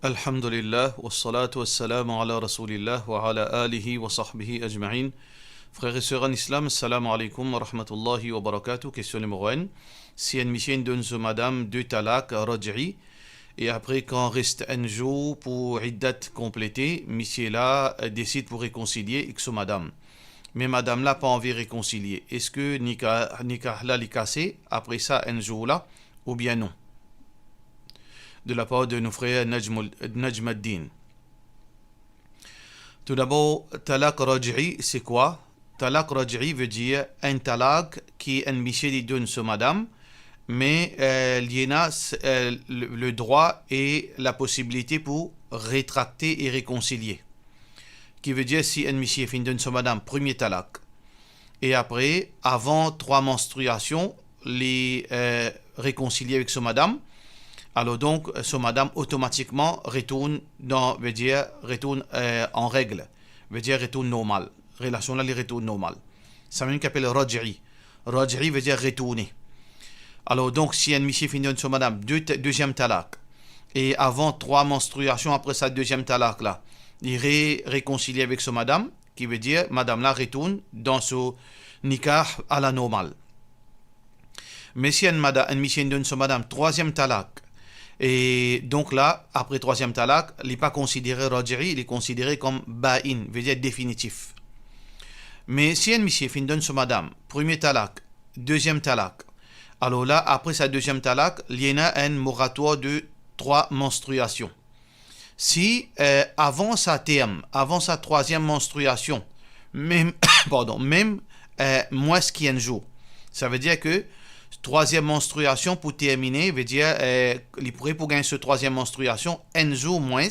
Alhamdulillah, wassalatu wassalamu ala rasulillah wa ala alihi wa sahbihi ajma'in. Frères et sœurs en islam, assalamu alaikum wa rahmatullahi wa barakatuh. Question numéro 1. Si un monsieur donne à madame deux talak raj'i, et après quand reste un jour pour iddat complété, monsieur là décide pour réconcilier avec son madame. Mais madame là pas envie de réconcilier. Est-ce que nikah là est cassé après ça un jour là ou bien non? De la part de nos frères Najm ad-Din. Tout d'abord, talak raj'i, c'est quoi? Talak raj'i veut dire un talak qui est un monsieur qui donne sur madame, mais il y a le droit et la possibilité pour rétracter et réconcilier. Qui veut dire si un monsieur fin donne sur madame, premier talak, et après, avant 3 menstruations, les réconcilier avec son madame, alors donc, son madame automatiquement retourne en règle, veut dire retourne normal. Relation là, les retourne normal. Ça même qu'appelle raj'i. Raj'i veut dire retourner. Alors donc, si un monsieur finit sur madame, deuxième talak, et avant 3 menstruations après sa deuxième talak là, il réconcilie avec son madame, qui veut dire madame là retourne dans son nikah à la normale. Mais si un monsieur donne sur madame, troisième talak, et donc là, après troisième talak, il n'est pas considéré raj'i, il est considéré comme ba'in, veut dire définitif. Mais si un monsieur fin donne sur madame, premier talak, deuxième talak, alors là, après sa deuxième talak, il y a un moratoire de 3 menstruations. Si avant sa terme, avant sa troisième menstruation, même moins qu'un jour, ça veut dire que troisième menstruation pour terminer, veut dire il pourrait pour gagner cette troisième menstruation un jour moins,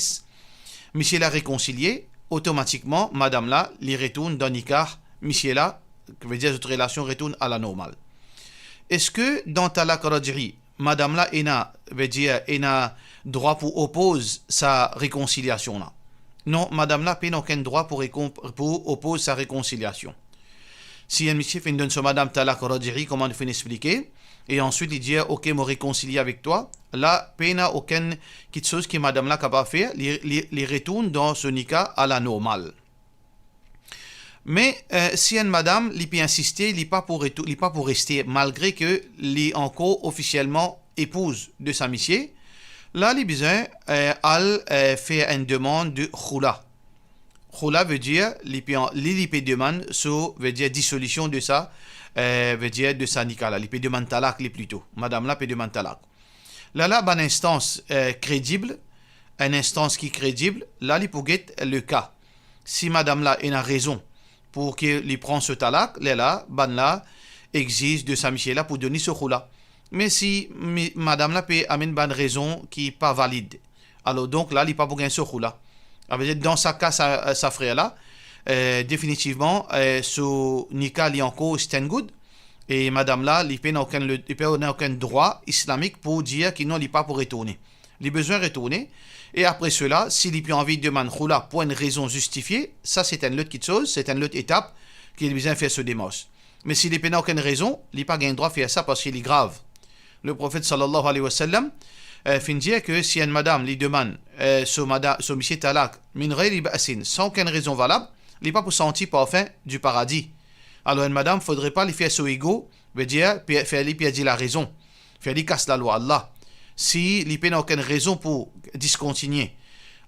monsieur l'a réconcilié, automatiquement, madame là, il retourne dans nikah, monsieur là, veut dire cette relation retourne à la normale. Est-ce que dans talak raj'i, madame là, elle a droit pour opposer sa réconciliation là? Non, madame là, elle n'a aucun droit pour opposer sa réconciliation. Si un monsieur fait donne sur madame talak raj'i, comment il faut expliquer, et ensuite il dit ok, me réconcilier avec toi, là, il n'a aucune chose que madame là capable de faire, il retourne dans ce nikah à la normale. Mais si une madame il peut insister, il n'est pas pour rester, malgré que il est encore officiellement épouse de sa monsieur, là il a besoin faire une demande de khula. Khula veut dire l'IP demande veut dire dissolution de ça, veut dire de sa nikah là, l'IP demande talak plutôt. Madame là peut demander talak. Là une instance crédible, une instance qui est crédible, là il peut get le cas. Si madame là a raison pour qu'il prenne ce talak, là exige de sa monsieur là pour donner ce khula. Mais si madame là peut amener une raison qui n'est pas valide, alors donc là il pas pour gagner ce khula. Dans sa cas, sa frère là, définitivement, ce nikah est encore stand good, et madame là, il n'a aucun droit islamique pour dire qu'il n'a pas pour retourner. Il a besoin de retourner, et après cela, s'il a envie de demander khula pour une raison justifiée, ça c'est une autre chose, c'est une autre étape qu'il a besoin de faire ce démarche. Mais s'il n'a aucune raison, il n'a pas le droit de faire ça parce qu'il est grave. Le prophète sallallahu alayhi wa sallam fin dire que si une madame lui demande son monsieur talak min ghayri ba'sin sans aucune raison valable, il n'est pas pour sentir parfum du paradis. Alors une madame, faudrait pas lui faire son ego, veut dire faire lui dire la raison, faire lui casse la loi Allah. Si il n'a aucune raison pour discontinuer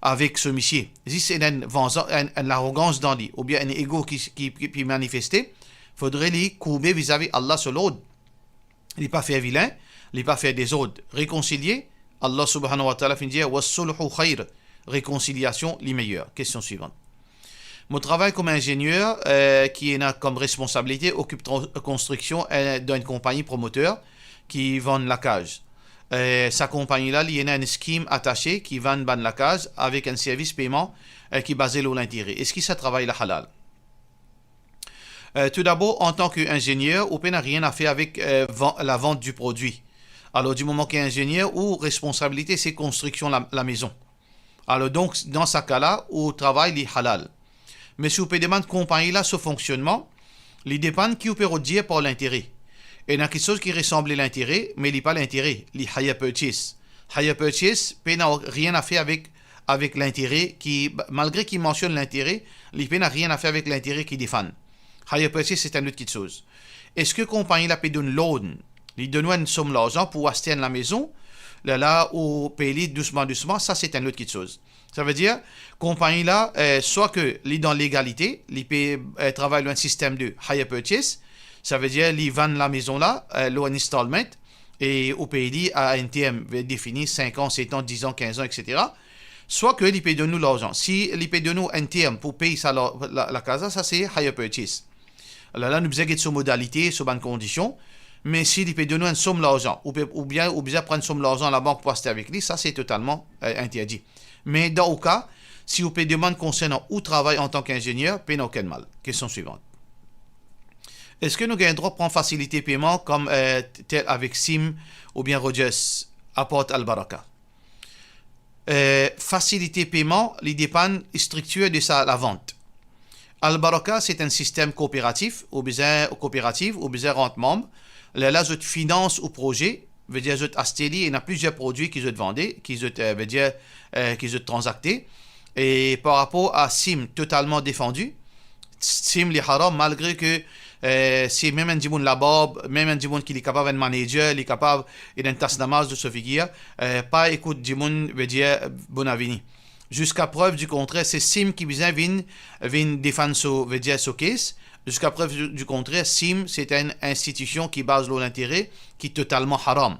avec ce monsieur, si c'est une arrogance dans lui ou bien un ego qui manifesté, faudrait lui courber vis-à-vis Allah sur l'autre. Il n'est pas fait vilain, il n'est pas fait des ordres, réconcilier. Allah subhanahu wa ta'ala finit dire wassulhu khayr, réconciliation les meilleures. Question suivante. Mon travail comme ingénieur qui a comme responsabilité occupe construction dans une compagnie promoteur qui vend la cage. Sa compagnie là, il y a une scheme attachée qui vend la cage avec un service paiement qui est basé sur l'intérêt. Est-ce que ça travaille la halal? Tout d'abord, en tant qu'ingénieur, on n'a rien à faire avec la vente du produit. Alors, du moment qu'il est ingénieur, ou responsabilité, c'est construction la maison. Alors, donc, dans ce cas-là, au travail, il est halal. Mais si vous pouvez demander compagnie là, ce fonctionnement, il dépend qui vous peut dire par l'intérêt. Et il y a quelque chose qui ressemble à l'intérêt, mais il n'est pas l'intérêt, il hire purchase. Hire purchase n'a rien à faire avec avec l'intérêt qui, malgré qu'il mentionne l'intérêt, l'IP n'a rien à faire avec l'intérêt qu'il défend. Hire purchase, c'est une autre chose. Est-ce que la compagnie la paye une loan, il donne une somme d'argent pour acheter la maison, là où payer doucement, ça c'est une autre chose. Ça veut dire, compagnie là, soit que est dans l'égalité, l'IP travaille dans un système de hire purchase, ça veut dire, il vend la maison là, l'on installment, et au pays à un terme défini, 5 ans, 7 ans, 10 ans, 15 ans, etc. Soit que l'IP donne nous l'argent. Si l'IP donne nous un terme pour payer ça, la casa, ça c'est hire purchase. Alors là, nous avons des modalités, sur bonnes conditions. Mais si il peut donner une somme d'argent, ou bien prendre une somme d'argent à la banque pour acheter avec lui, ça c'est totalement interdit. Mais dans le cas, si vous pouvez demander concernant où travaille en tant qu'ingénieur, il n'y a aucun mal. Question suivante. Est-ce que nous avons le droit de prendre facilité paiement comme tel avec SIM ou bien Rogers apporte Al-Baraka? Facilité paiement, il dépend structure de la vente. Al-Baraka, c'est un système coopératif, ou bien rente membre. Là, je finance au projet, veut dire, je acheter, il y a plusieurs produits qui je vendent, qui je transacté. Et par rapport à SIM, totalement défendu, SIM, les haram, malgré que c'est même un dimoun là-bas, même un dimoun qui est capable de manager, il est capable d'une tasse d'amaz de se figuer, pas écoute dimoun, veut dire, bon avenir. Jusqu'à preuve du contraire, c'est SIM qui vient défendre ce case. Jusqu'à preuve du contraire, SIM, c'est une institution qui base l'intérêt, qui est totalement haram.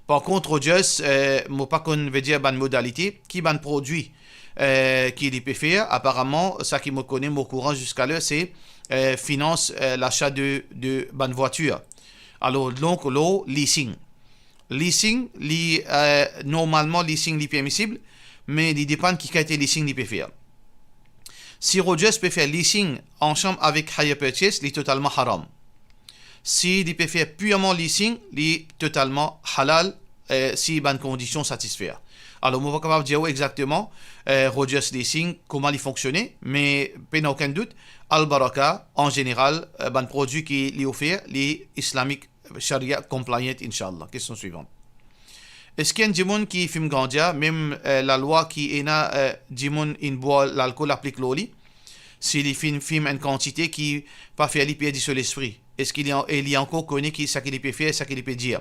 Par contre, Rogers, je pas qu'on veut dire une modalité, qui ban produit qu'il peut faire. Apparemment, ça qui me connaît au courant jusqu'à l'heure, c'est finance l'achat de bonne voiture. Alors, donc, le leasing. Leasing, normalement, leasing est permissible, mais il dépend qui a été leasing il peut faire. Si Rogers peut faire leasing en chambre avec hire purchase, il est totalement haram. Si il peut faire purement leasing, il est totalement halal si il y a une condition satisfaite. Alors, on va pas capable de dire exactement Rogers leasing, comment il fonctionnait, mais pas aucun doute, Al-Baraka, en général, un produit qui est offert, les islamiques Sharia compliant, Inch'Allah. Question suivante. Est-ce qu'il y a un djimoun qui fume ganja, même la loi qui est là, djimoun in boit l'alcool applique l'oli? S'il fume une quantité qui pas fait l'IPD sur l'esprit, est-ce qu'il y a encore connu qui ça qu'il peut faire, ça qu'il peut dire?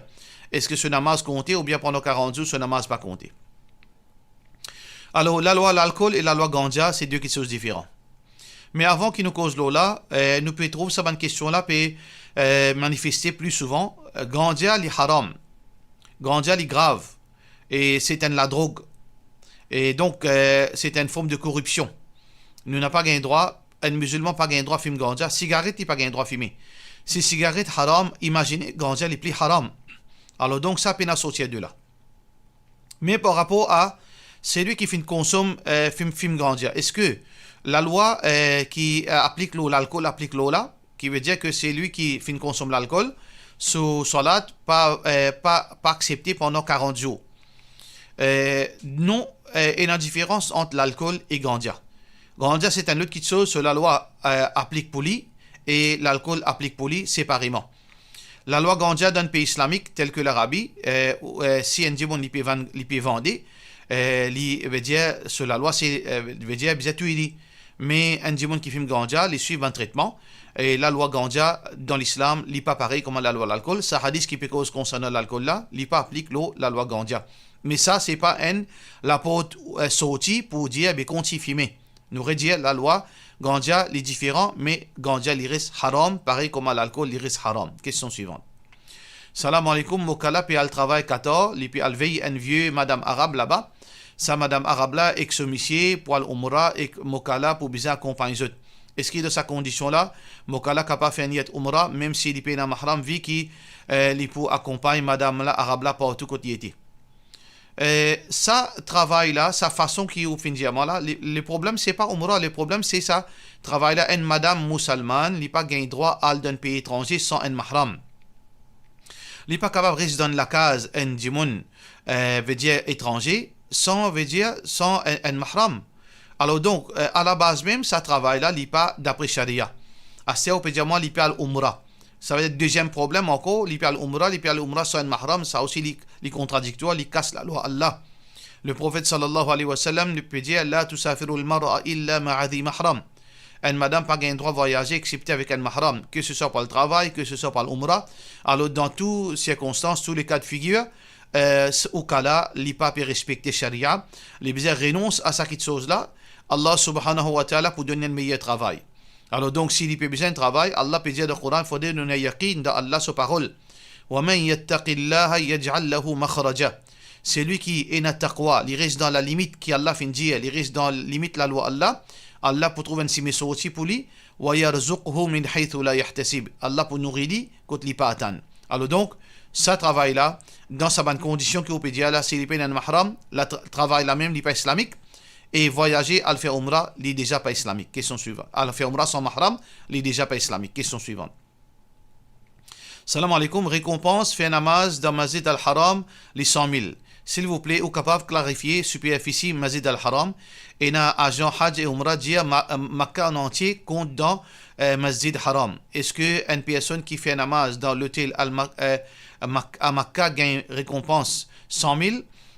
Est-ce que ce namaz compté ou bien pendant 40 jours, ce namaz pas compté? Alors, la loi l'alcool et la loi ganja, c'est deux choses différentes. Mais avant qu'il nous cause l'eau là, nous pouvons trouver ça bonne question là, peut manifester plus souvent. Ganja, li haram. Ganja, li grave. Et c'est la drogue. Et donc, c'est une forme de corruption. Nous n'avons pas gain droit, un musulman pas gain droit à fumer ganja. Cigarette, il pas gain droit à fumer. Si cigarette haram, imaginez, ganja, il plus haram. Alors donc, ça peut sortir de là. Mais par rapport à celui qui consomme, fume ganja, est-ce que la loi qui applique l'alcool applique l'eau là, qui veut dire que c'est lui qui consomme l'alcool, sous salat, pas accepté pendant 40 jours. Non, il y a une différence entre l'alcool et ganja. Ganja, c'est une autre chose, la loi applique pour lui et l'alcool applique pour lui séparément. La loi ganja d'un pays islamique tel que l'Arabie, si un djibon peut vendre, veut dire, sur la loi, veut dire, mais un djibon qui fume ganja, il suit un traitement. Et la loi ganja dans l'islam, n'est pas pareil comme la loi de l'alcool. Ça hadith qui peut cause concernant l'alcool là, n'est pas applique la loi ganja. Mais ça, c'est pas la porte sortie pour dire, mais continue fumer. Nous redire la loi ganja, est différent, mais ganja, il reste haram, pareil comme l'alcool, il reste haram. Question suivante. Salam alaikum, Mokala, puis elle travaille 14, puis elle veille un vieux madame arabe là-bas. Ça, madame arabe là, ex-homicier, pour l'umra, et Mokala, pour bien accompagner. Est-ce qu'il est de sa condition-là, Mokala capable de faire niat umra, même s'il est pénal mahram, vu qu'il pour accompagner madame là, arabe là, partout côté était. Ça, travail là, sa façon qui est au fin de là, le problème, c'est pas umra, le problème, c'est ça, travail là, une madame musulmane, il n'a pas gagné droit à d'un pays étranger sans un mahram. Il n'est pas capable de rester dans la case, un djimoun, veut dire étranger, sans un mahram. Alors donc, à la base même, ça travaille là, il n'est pas d'après Sharia. À ce on peut dire, moi, il parle umrah. Ça veut dire deuxième problème encore, il parle umrah sans un mahram, ça aussi, il contradictoire, il casse la loi Allah. Le prophète sallallahu alayhi wa sallam ne peut dire la tusafiru al-mar'a illa ma'adhi mahram. Une madame n'a pas le droit de voyager excepté avec un mahram, que ce soit par le travail, que ce soit par l'umrah. Alors, dans toutes circonstances, tous les cas de figure, au cas là, l'IPA peut respecter Sharia. Les bizarres renoncent à cette chose-là. Allah subhanahu wa ta'ala pour donner le meilleur travail. Alors, donc, s'il peut besoin de travail, Allah peut dire dans le Coran, il faut donner yaqin dans Allah sa parole. وَمَنْ يَتَّقِ اللَّهَ يَجْعَلْ لَهُ مَخْرَجًا. C'est lui qui est dans taqwa, il reste dans la limite qui Allah fait dire, il reste dans la limite la loi Allah. Allah pour trouver un simé sorti pour lui, وَيَرْزُقْهُ مِنْ حَيْثُ لَا يَحْتَسِبْ. Allah pour nourrir lui, quand il pas atteindre. Alors donc, ça travail là, dans sa bonne condition qui peut dire là, s'il est un mahram, le travail là même, il n'est pas islamique, et voyager à le faire umrah, il n'est déjà pas islamique. Question suivante. À le faire umrah sans mahram, il n'est déjà pas islamique. Question suivante. Salam alaikum, récompense, fait namaz dans Masjid al-Haram, les 100 000. S'il vous plaît, ou capable de clarifier, superficie Masjid al-Haram, et na agent Hajj et Umrah, dire Makkah en entier compte dans Masjid Haram. Est-ce qu'une personne qui fait namaz dans l'hôtel à Makkah gagne récompense 100 000?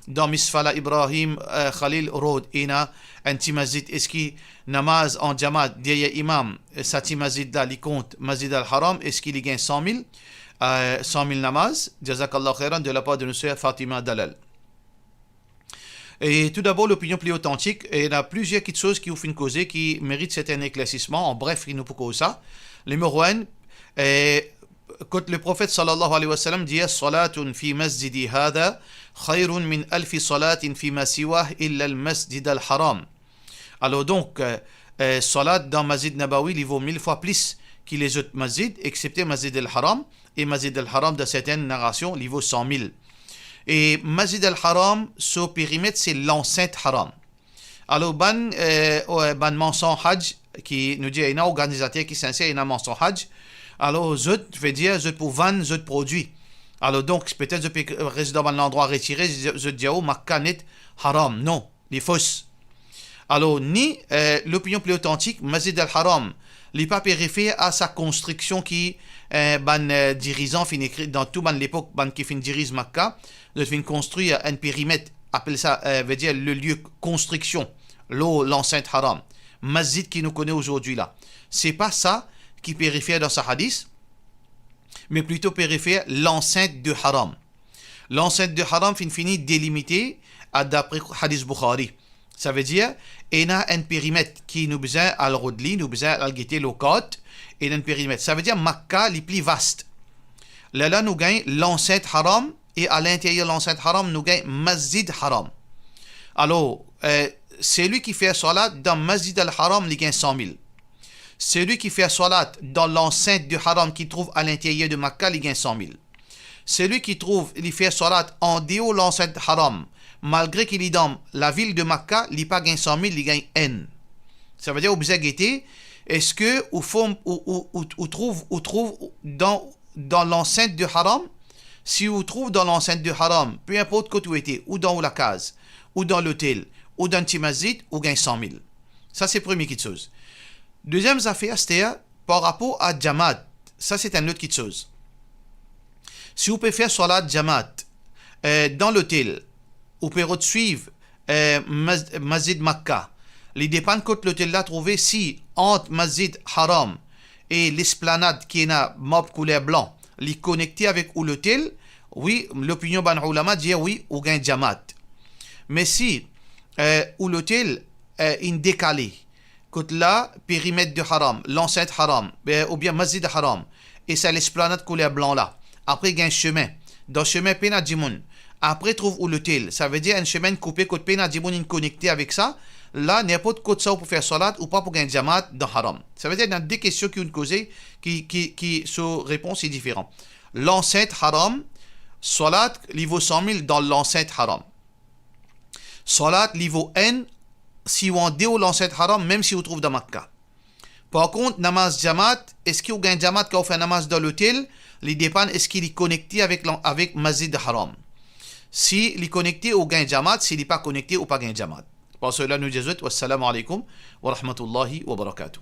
Dans Misfala Ibrahim Khalil Road, et na un petit masjid, est-ce qu'il namaz en jamaat, derrière imam, sa petit masjid là, il compte Masjid al-Haram, est-ce qu'il gagne 100 000? 100 000 namaz, Jazakallah khairan, de la part de notre sœur Fatima Dalal. Et tout d'abord, l'opinion plus authentique, et il y a plusieurs petites choses qui vous font causer, qui méritent certains éclaircissements. En bref, il nous faut causer ça. Numéro 1, quand le prophète sallallahu alayhi wa sallam dit Salatun fi masjidi hada khayrun min alfi salatin fi ma siwah illa al masjid al haram. Alors donc, salat dans Masjid Nabawi, il vaut 1000 fois plus que les autres masjids, excepté Masjid al Haram. Et Masjid al Haram, dans certaines narrations, il vaut 100 000. Et Masjid al-Haram, ce périmètre, c'est l'enceinte haram. Alors, ban mention hajj, qui nous dit, il y a un organisateur qui s'insère, il y a un mention hajj. Alors, zut veut dire, zut pour vendre, zut produit. Alors, donc, peut-être, je peux rester dans un endroit retiré, zut dire, oh, Makkah net haram. Non, les fausses. Alors, ni l'opinion plus authentique, Masjid al-Haram, il n'est pas référé à sa construction qui, dirigeant, fin écrit dans tout l'époque, qui fin dirige Makkah, de fin construire un périmètre, appelle ça, veut dire le lieu construction, l'enceinte haram. Masjid qui nous connaît aujourd'hui là. C'est pas ça qui périfère dans sa hadith, mais plutôt périfère l'enceinte de haram. L'enceinte de haram finit délimitée d'après hadith Bukhari. Ça veut dire, il y a un périmètre qui nous besoin à l'Rodli, nous besoin à l'Guité, le côte, et un périmètre. Ça veut dire Makkah les plus vaste. Là, nous gagnons l'enceinte haram, et à l'intérieur de l'enceinte haram, nous gagnons Masjid Haram. Alors, celui qui fait salat dans Masjid al-Haram, il gagne 100 000. Celui qui fait salat dans l'enceinte du haram qui trouve à l'intérieur de Makkah, il gagne 100 000. Celui qui fait salat en dehors de l'enceinte haram, malgré qu'il est dans la ville de Makkah, il n'a pas gagné 100 000, il gagne N. Ça veut dire, au Bzagété, est-ce que vous trouve dans l'enceinte du haram? Si vous trouvez dans l'enceinte du haram, peu importe où vous êtes, ou dans la case, ou dans l'hôtel, ou dans le petit masjid, vous gagnez 100 000. Ça, c'est la première petite chose. Deuxième affaire, c'est par rapport à Jamaat. Ça, c'est une autre petite chose. Si vous pouvez faire salat Jamaat dans l'hôtel, vous pouvez suivre Masjid Makkah. Les dépend de l'hôtel là trouvé si entre Masjid Haram et l'esplanade qui est à mob couleur blanc, les connecter avec l'hôtel, oui, l'opinion ban ulama dit oui, ou gain Jamaat. Mais si l'hôtel est décalé, côté là, périmètre de Haram, l'enceinte Haram, ou bien Masjid Haram, et c'est l'esplanade couleur blanc là. Après, il y a un chemin. Dans le chemin, Pena Djimoun. Après, trouve où l'hôtel. Ça veut dire un chemin coupé, côté Pena Djimoun connecté avec ça. Là, n'importe quoi de ça pour faire salat ou pas pour gagner Jamaat dans Haram. Ça veut dire qu'il y a deux questions qui ont causé qui sont réponse est différente. L'enceinte Haram, salat, niveau 100 000 dans l'enceinte Haram. Salat, niveau N, si on déo l'enceinte Haram, même si on trouve dans Makkah. Par contre, namaz Jamaat, est-ce qu'il y a un Jamaat qui a fait namaz dans l'hôtel? Les dépend, est-ce qu'il est connecté avec Masjid Haram? Si il est connecté au gain Jamaat, s'il n'est pas connecté au pas gain Jamaat. Pour cela, nous disons, wassalamu alaikum wa rahmatullahi wa barakatuh.